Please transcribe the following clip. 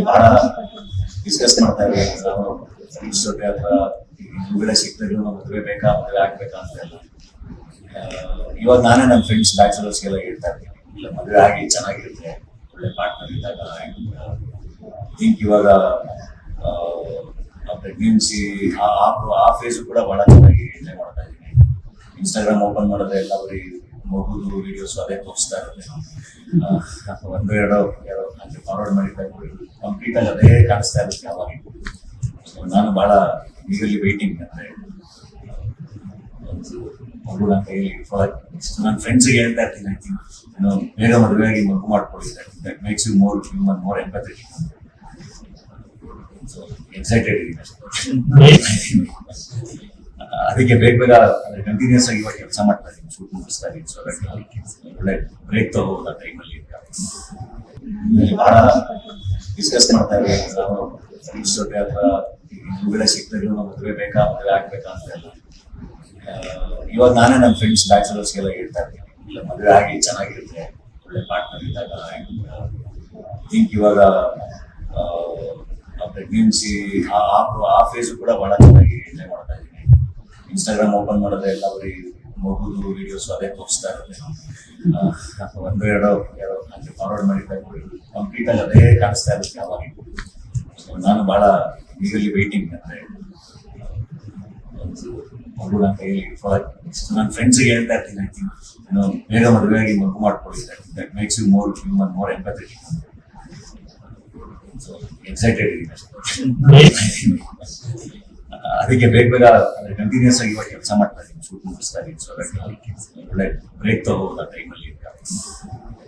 ಬಹಳ ಡಿಸ್ಕಸ್ ಮಾಡ್ತಾ ಇದ್ದೀವಿ ನಾವು ಫ್ರೆಂಡ್ಸ್ ಜೊತೆ ಅಥವಾ ಮದುವೆ ಸಿಗ್ತಾಯಿದ್ರು ಮದುವೆ ಬೇಕಾ ಮದುವೆ ಆಗ್ಬೇಕಾ ಅಂತ ಎಲ್ಲ. ಇವಾಗ ನಾನೇ ನನ್ನ ಫ್ರೆಂಡ್ಸ್ ಬ್ಯಾಚುಲರ್ಸ್ಗೆಲ್ಲ ಹೇಳ್ತಾ ಇದ್ದೀನಿ, ಇಲ್ಲ ಮದುವೆ ಆಗಿ ಚೆನ್ನಾಗಿರುತ್ತೆ, ಒಳ್ಳೆ ಪಾರ್ಟ್ನರ್ ಇದ್ದಾಗ. ಥಿಂಕ್ ಇವಾಗ ಪ್ರೆಗ್ನೆನ್ಸಿ ಆ ಫೇಸು ಕೂಡ ಬಹಳ ಚೆನ್ನಾಗಿ ಎಂಜಾಯ್ ಮಾಡ್ತಾ ಇದ್ದೀನಿ. ಇನ್ಸ್ಟಾಗ್ರಾಮ್ ಓಪನ್ ಮಾಡಿದ್ರೆ ಎಲ್ಲ ಬರೀ ಮಗುದು ವಿಡಿಯೋಸ್ ಅದೇ ತೋರಿಸ್ತಾ ಇರುತ್ತೆ. ಒಂದು ಎರಡೋ ಹಾಗೆ ಫಾರ್ವರ್ಡ್ ಮಾಡಿದಾಗ ಕಂಪ್ಲೀಟ್ ಆಗಿ ಅದೇ ಕಾಣಿಸ್ತಾ ಇರುತ್ತೆ ಯಾವಾಗ. ಸೊ ನಾನು ಬಹಳ ಈಗಲ್ಲಿ ವೆಯ್ಟಿಂಗ್ ಅಂದರೆ ಒಂದು ಮಗು ನನ್ನ ಕೈಯಲ್ಲಿ ನನ್ನ ಫ್ರೆಂಡ್ಸಿಗೆ ಹೇಳ್ತಾ ಇರ್ತೀನಿ, ಐ ಥಿಂಕ್ ಬೇಗ ಮದುವೆಯಾಗಿ ಮಗು ಮಾಡ್ಕೊಳ್ಳಿ, that makes you more human, more empathetic. So excited ಇದ್ದೀನಿ ಅದಕ್ಕೆ ಬೇಗ ಕಂಟಿನ್ಯೂಸ್ ಆಗಿ ಇವಾಗ ಕೆಲಸ ಮಾಡ್ತಾ ಇದ್ದೀನಿ, ಶೂಟ್ ಮುಗಿಸ್ತಾ ಇದ್ದೀನಿ. ಸೊ ಒಳ್ಳೆ ಬ್ರೇಕ್ ತಗೋಬೋದು ಆ ಟೈಮಲ್ಲಿ. ಬಹಳ ಡಿಸ್ಕಸ್ ಮಾಡ್ತಾ ಇದ್ದೀವಿ ನಾವು ಫ್ರೆಂಡ್ಸ್ ಜೊತೆ ಅಥವಾ ಮದುವೆ ಸಿಗ್ತಾಯಿದ್ರು ಮದುವೆ ಬೇಕಾ ಮದುವೆ ಆಗ್ಬೇಕಾ ಅಂತ ಎಲ್ಲ. ಇವಾಗ ನಾನೇ ನನ್ನ ಫ್ರೆಂಡ್ಸ್ ಬ್ಯಾಚುಲರ್ಸ್ಗೆಲ್ಲ ಹೇಳ್ತಾ ಇದ್ದೀನಿ, ಇಲ್ಲ ಮದುವೆ ಆಗಿ ಚೆನ್ನಾಗಿರುತ್ತೆ, ಒಳ್ಳೆ ಪಾರ್ಟ್ನರ್ ಇದ್ದಾಗ. ಥಿಂಕ್ ಇವಾಗ ಪ್ರೆಗ್ನೆನ್ಸಿ ಆ ಫೇಸು ಕೂಡ ಬಹಳ ಚೆನ್ನಾಗಿ ಎಂಜಾಯ್ ಮಾಡ್ತಾ ಇದ್ದೀನಿ. ಇನ್ಸ್ಟಾಗ್ರಾಮ್ ಓಪನ್ ಮಾಡಿದ್ರೆ ಎಲ್ಲ ಬರೀ ಮಗುದು ವಿಡಿಯೋಸ್ ಅದೇ ತೋರಿಸ್ತಾ ಇರುತ್ತೆ. ಒಂದು ಎರಡೋ ಹಾಗೆ ಫಾರ್ವರ್ಡ್ ಮಾಡಿದಾಗ ಕಂಪ್ಲೀಟ್ ಆಗಿ ಅದೇ ಕಾಣಿಸ್ತಾ ಇರುತ್ತೆ ಯಾವಾಗ. ಸೊ ನಾನು ಬಹಳ ಈಗಲ್ಲಿ ವೆಯ್ಟಿಂಗ್ ಅಂದರೆ ಒಂದು ಮಗು ನನ್ನ ಕೈಯಲ್ಲಿ ನನ್ನ ಫ್ರೆಂಡ್ಸಿಗೆ ಹೇಳ್ತಾ ಇರ್ತೀನಿ, ಐ ಥಿಂಕ್ ಬೇಗ ಮದುವೆಯಾಗಿ ಮಗು ಮಾಡ್ಕೊಳ್ಳಿ, that makes you more human, more empathetic. So excited ಇದ್ದೀನಿ ಅದಕ್ಕೆ ಬೇಗ ಕಂಟಿನ್ಯೂಸ್ ಆಗಿ ಇವಾಗ ಕೆಲಸ ಮಾಡ್ತಾ ಇದ್ದೀನಿ, ಶೂಟ್ ಮುಗಿಸ್ತಾ ಇದ್ದೀನಿ. ಸೊ ಒಳ್ಳೆ ಬ್ರೇಕ್ ತಗೋಬೋದು ಆ ಟೈಮಲ್ಲಿ.